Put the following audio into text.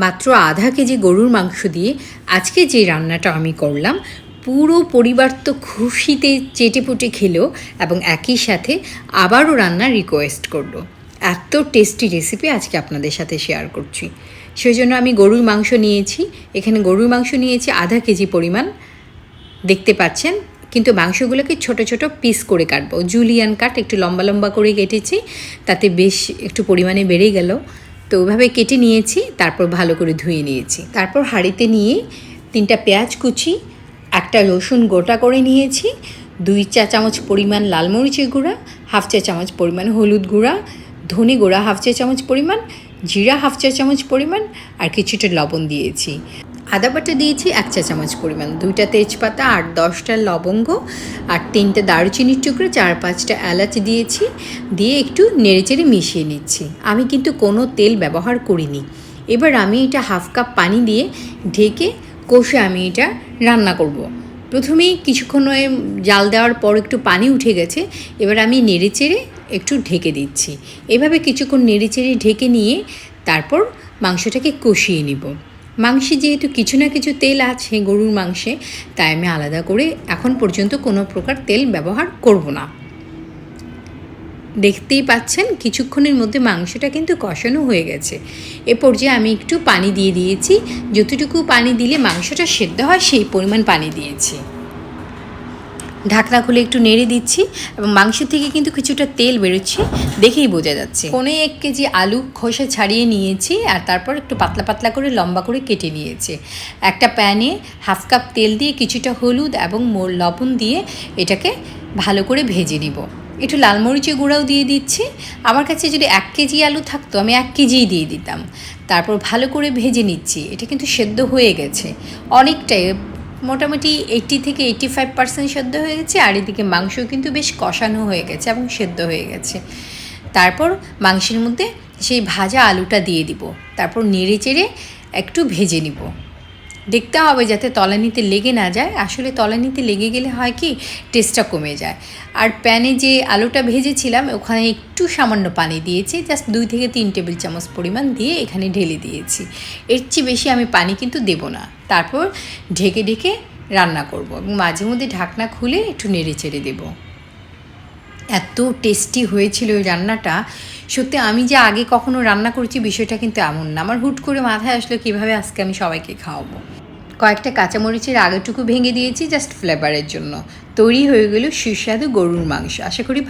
মাত্র আধা কেজি গরুর মাংস দিয়ে আজকে যে রান্নাটা আমি করলাম, পুরো পরিবার তো খুশিতে চেটেপুটে খেলো এবং একই সাথে আবারও রান্নার রিকোয়েস্ট করলো। এত টেস্টি রেসিপি আজকে আপনাদের সাথে শেয়ার করছি। সেই জন্য আমি গরুর মাংস নিয়েছি। এখানে গরুর মাংস নিয়েছি আধা কেজি পরিমাণ, দেখতে পাচ্ছেন। কিন্তু মাংসগুলোকে ছোট ছোট পিস করে কাটবো, জুলিয়ান কাট, একটু লম্বা লম্বা করে কেটেছি, তাতে বেশ একটু পরিমাণে বেড়ে গেল। তো ওইভাবে কেটে নিয়েছি, তারপর ভালো করে ধুয়ে নিয়েছি। তারপর হাঁড়িতে নিয়ে 3টা পেঁয়াজ কুচি, 1টা রসুন গোটা করে নিয়েছি, 2 চা চামচ পরিমাণ লাল মরিচের গুঁড়া, 1/2 চা চামচ পরিমাণ হলুদ গুঁড়া, ধনে গুঁড়া 1/2 চা চামচ পরিমাণ, জিরা 1/2 চা চামচ পরিমাণ, আর কিছুটা লবণ দিয়েছি। আদা বাটা দিয়েছি 1 চা চামচ পরিমাণ, 2টা তেজপাতা, 8-10টা লবঙ্গ, আর 3টে দারুচিনির টুকরো, 4-5টা এলাচ দিয়েছি। দিয়ে একটু নেড়েচেড়ে মিশিয়ে নিচ্ছি। আমি কিন্তু কোনো তেল ব্যবহার করিনি। এবার আমি এটা 1/2 কাপ পানি দিয়ে ঢেকে কষে আমি এটা রান্না করব। প্রথমেই কিছুক্ষণ জাল দেওয়ার পর একটু পানি উঠে গেছে। এবার আমি নেড়েচেড়ে একটু ঢেকে দিচ্ছি। এভাবে কিছুক্ষণ নেড়েচেড়ে ঢেকে নিয়ে তারপর মাংসটাকে কষিয়ে নিব। মাংসে যেহেতু কিছু না কিছু তেল আছে গরুর মাংসে, তাই আমি আলাদা করে এখন পর্যন্ত কোনো প্রকার তেল ব্যবহার করব না। দেখতেই পাচ্ছেন কিছুক্ষণের মধ্যে মাংসটা কিন্তু কষানো হয়ে গেছে। এ পর্যায়ে আমি একটু পানি দিয়ে দিয়েছি। যতটুকু পানি দিলে মাংসটা সেদ্ধ হয় সেই পরিমাণ পানি দিয়েছি। ঢাকনা খুলে একটু নেড়ে দিচ্ছি এবং মাংস থেকে কিন্তু কিছুটা তেল বেরোচ্ছে, দেখেই বোঝা যাচ্ছে। 1 কেজি আলু খোসা ছাড়িয়ে নিয়েছি, আর তারপর একটু পাতলা পাতলা করে লম্বা করে কেটে নিয়েছি। একটা প্যানে 1/2 কাপ তেল দিয়ে কিছুটা হলুদ এবং লবণ দিয়ে এটাকে ভালো করে ভেজে নিব। একটু লাল মরিচের গুঁড়াও দিয়ে দিচ্ছি। আমার কাছে যদি 1 কেজি আলু থাকতো আমি 1 কেজিই দিয়ে দিতাম। তারপর ভালো করে ভেজে নিচ্ছি। এটা কিন্তু সেদ্ধ হয়ে গেছে অনেকটাই, মোটামুটি 80 থেকে 85% সেদ্ধ হয়ে গেছে। আর এদিকে মাংসও কিন্তু বেশ কষানো হয়ে গেছে এবং সেদ্ধ হয়ে গেছে। তারপর মাংসের মধ্যে সেই ভাজা আলুটা দিয়ে দিব। তারপর নেড়ে চেড়ে একটু ভেজে নিব। দেখতে হবে যাতে তলানিতে লেগে না যায়। আসলে তলানিতে লেগে গেলে হয় কি, টেস্টটা কমে যায়। আর প্যানে যে আলুটা ভেজেছিলাম ওখানে একটু সামান্য পানি দিয়েছি, জাস্ট 2 থেকে 3 টেবিল চামচ পরিমাণ দিয়ে এখানে ঢেলে দিয়েছি। এর চেয়ে বেশি আমি পানি কিন্তু দেব না। তারপর ঢেকে ঢেকে রান্না করব এবং মাঝে মধ্যে ঢাকনা খুলে একটু নেড়ে চেড়ে দেবো। এত টেস্টি হয়েছিল ওই রান্নাটা। সত্যি আমি যে আগে কখনো রান্না করেছি বিষয়টা কিন্তু এমন না। আমার হুট করে মাথায় আসলো কীভাবে আজকে আমি সবাইকে খাওয়াবো। কয়েকটা কাঁচামরিচের আগেটুকু ভেঙে দিয়েছি জাস্ট ফ্লেভারের জন্য। তৈরি হয়ে গেল সুস্বাদু গরুর মাংস। আশা করি